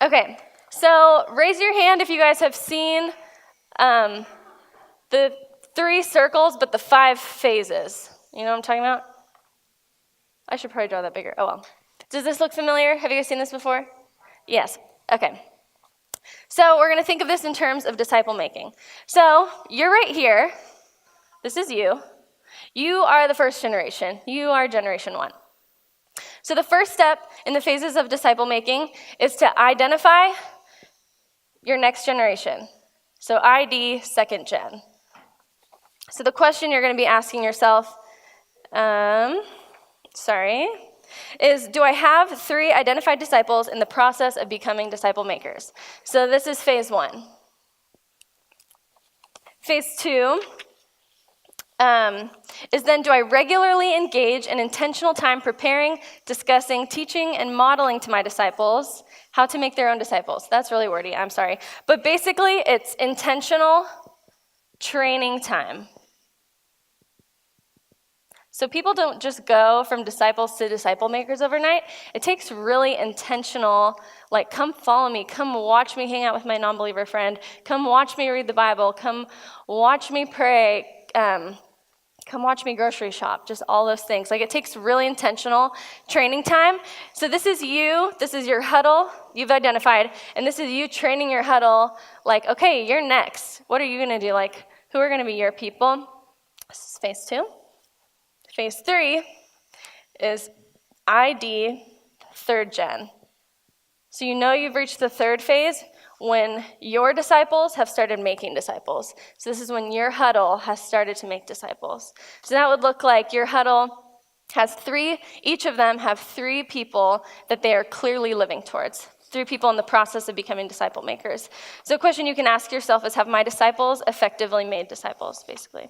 Okay, so raise your hand if you guys have seen the 3 circles, but the 5 phases. You know what I'm talking about? I should probably draw that bigger. Oh, well. Does this look familiar? Have you guys seen this before? Yes. Okay. So we're going to think of this in terms of disciple making. So you're right here. This is you. You are the first generation. You are generation 1. So the first step in the phases of disciple making is to identify your next generation. So ID, 2nd gen. So the question you're going to be asking yourself, is do I have 3 identified disciples in the process of becoming disciple makers? So this is phase 1. Phase 2 is then, do I regularly engage in intentional time preparing, discussing, teaching, and modeling to my disciples how to make their own disciples? That's really wordy, I'm sorry. But basically, it's intentional training time. So people don't just go from disciples to disciple makers overnight. It takes really intentional, like, come follow me, come watch me hang out with my non-believer friend, come watch me read the Bible, come watch me pray, come watch me grocery shop, just all those things. Like, it takes really intentional training time. So this is you, this is your huddle, you've identified, and this is you training your huddle, like, okay, you're next. What are you gonna do? Like, who are gonna be your people? This is phase 2. Phase 3 is ID 3rd gen. So you know you've reached the 3rd phase when your disciples have started making disciples. So this is when your huddle has started to make disciples. So that would look like your huddle has 3, each of them have 3 people that they are clearly living towards. 3 people in the process of becoming disciple makers. So a question you can ask yourself is, have my disciples effectively made disciples, basically?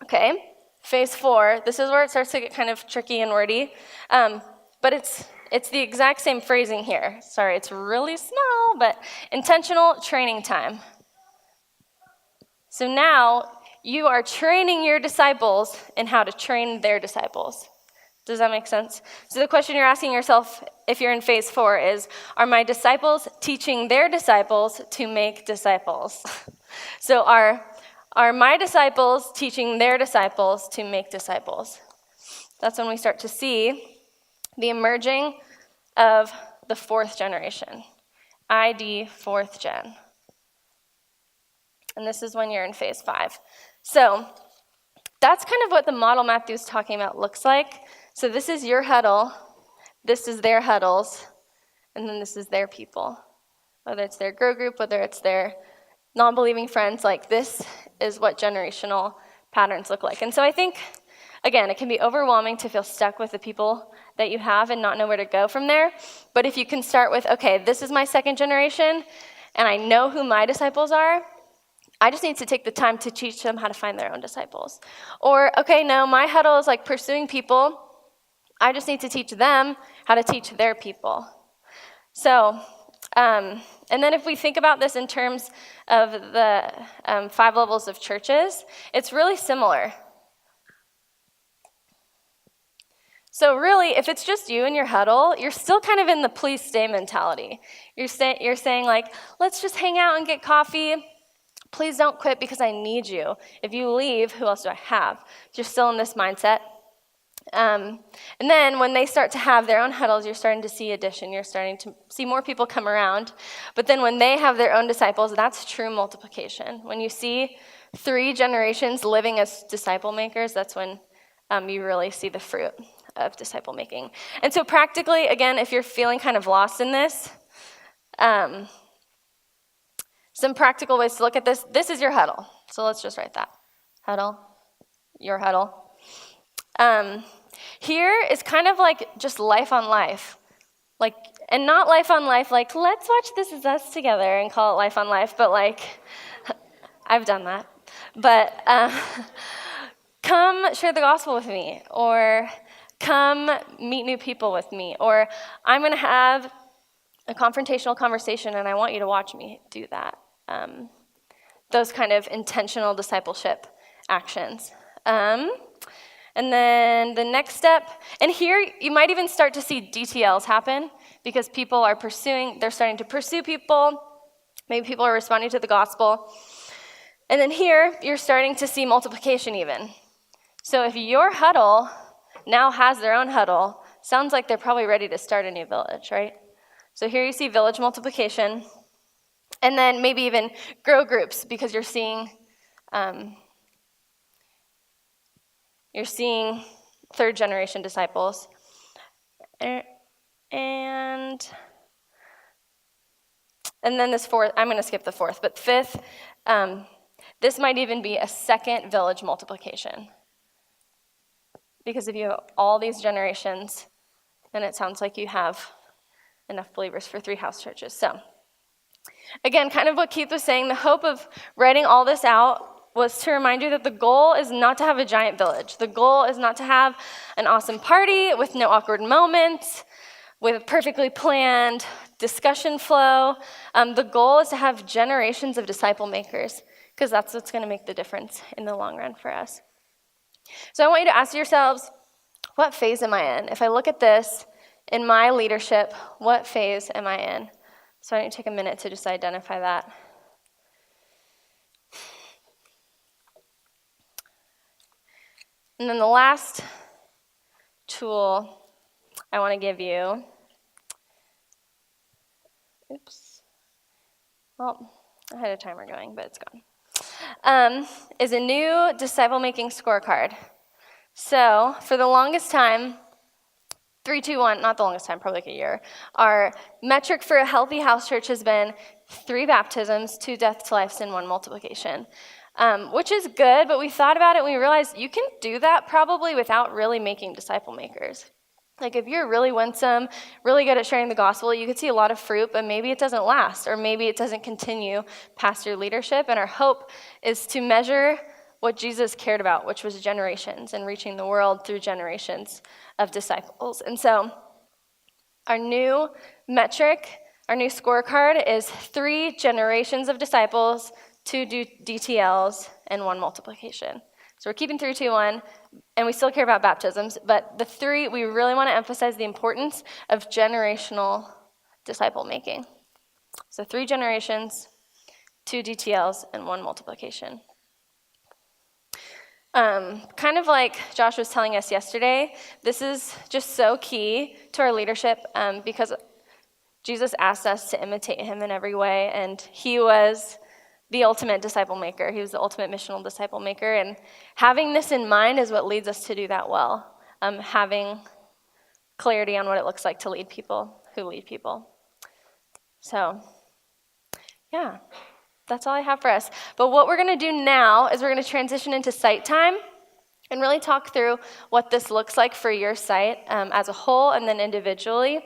Okay, phase 4, this is where it starts to get kind of tricky and wordy, but it's the exact same phrasing here. Sorry, it's really small, but intentional training time. So now you are training your disciples in how to train their disciples. Does that make sense? So the question you're asking yourself if you're in phase 4 is, are my disciples teaching their disciples to make disciples? So are my disciples teaching their disciples to make disciples? That's when we start to see the emerging of the 4th generation, ID 4th gen. And this is when you're in phase 5. So that's kind of what the model Matthew's talking about looks like. So this is your huddle, this is their huddles, and then this is their people. Whether it's their grow group, whether it's their non-believing friends, like this is what generational patterns look like. And so I think, again, it can be overwhelming to feel stuck with the people that you have and not know where to go from there. But if you can start with, okay, this is my 2nd generation, and I know who my disciples are, I just need to take the time to teach them how to find their own disciples. Or, okay, no, my huddle is like pursuing people. I just need to teach them how to teach their people. So, and then if we think about this in terms of the 5 levels of churches, it's really similar. So really, if it's just you and your huddle, you're still kind of in the please stay mentality. You're saying like, let's just hang out and get coffee. Please don't quit because I need you. If you leave, who else do I have? You're still in this mindset. And then when they start to have their own huddles, you're starting to see addition. You're starting to see more people come around. But then when they have their own disciples, that's true multiplication. When you see 3 generations living as disciple makers, that's when you really see the fruit of disciple making. And so practically, again, if you're feeling kind of lost in this, some practical ways to look at this. This is your huddle. So let's just write that. Huddle, your huddle. Here is kind of like just life on life. Like, and not life on life, like, let's watch This Is Us together and call it life on life, but like, I've done that. But come share the gospel with me, or come meet new people with me, or I'm going to have a confrontational conversation and I want you to watch me do that. Those kind of intentional discipleship actions. And then the next step, and here you might even start to see DTLs happen because people are they're starting to pursue people. Maybe people are responding to the gospel. And then here, you're starting to see multiplication even. So if your huddle now has their own huddle, sounds like they're probably ready to start a new village, right? So here you see village multiplication. And then maybe even grow groups because you're seeing 3rd generation disciples. And then this 4th, I'm going to skip the 4th, but 5th, this might even be a 2nd village multiplication. Because if you have all these generations, then it sounds like you have enough believers for 3 house churches. So, again, kind of what Keith was saying, the hope of writing all this out was to remind you that the goal is not to have a giant village. The goal is not to have an awesome party with no awkward moments, with a perfectly planned discussion flow. The goal is to have generations of disciple makers, because that's what's going to make the difference in the long run for us. So I want you to ask yourselves, what phase am I in? If I look at this in my leadership, what phase am I in? So I need to take a minute to just identify that. And then the last tool I want to give you, well, I had a timer going, but it's gone, is a new disciple-making scorecard. So for the longest time, 3, 2, 1, not the longest time, probably like a year, our metric for a healthy house church has been 3 baptisms, 2 death to lives, and 1 multiplication, which is good, but we thought about it and we realized you can do that probably without really making disciple makers. Like if you're really winsome, really good at sharing the gospel, you could see a lot of fruit, but maybe it doesn't last, or maybe it doesn't continue past your leadership. And our hope is to measure what Jesus cared about, which was generations and reaching the world through generations of disciples. And so our new metric, our new scorecard is 3 generations of disciples, 2 DTLs, and 1 multiplication. So we're keeping 3, 2, 1, and we still care about baptisms, but the 3, we really want to emphasize the importance of generational disciple making. So 3 generations, 2 DTLs, and 1 multiplication. Kind of like Josh was telling us yesterday, this is just so key to our leadership because Jesus asked us to imitate him in every way, and he was the ultimate disciple maker. He was the ultimate missional disciple maker, and having this in mind is what leads us to do that well, having clarity on what it looks like to lead people who lead people. So, yeah, that's all I have for us. But what we're going to do now is we're going to transition into site time and really talk through what this looks like for your site as a whole and then individually.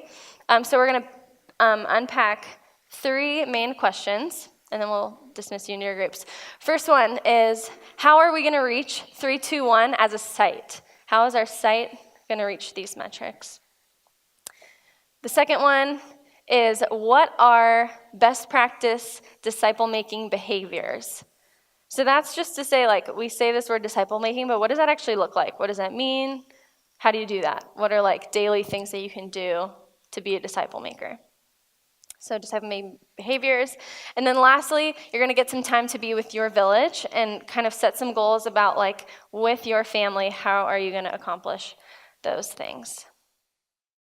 So we're going to unpack 3 main questions, and then we'll dismiss you into your groups. First one is, how are we going to reach 3, 2, 1 as a site? How is our site going to reach these metrics? The second one is, what are best practice disciple-making behaviors? So that's just to say, like, we say this word disciple-making, but what does that actually look like? What does that mean? How do you do that? What are, like, daily things that you can do to be a disciple maker? So disciple-making behaviors. And then lastly, you're going to get some time to be with your village and kind of set some goals about, like, with your family, how are you going to accomplish those things?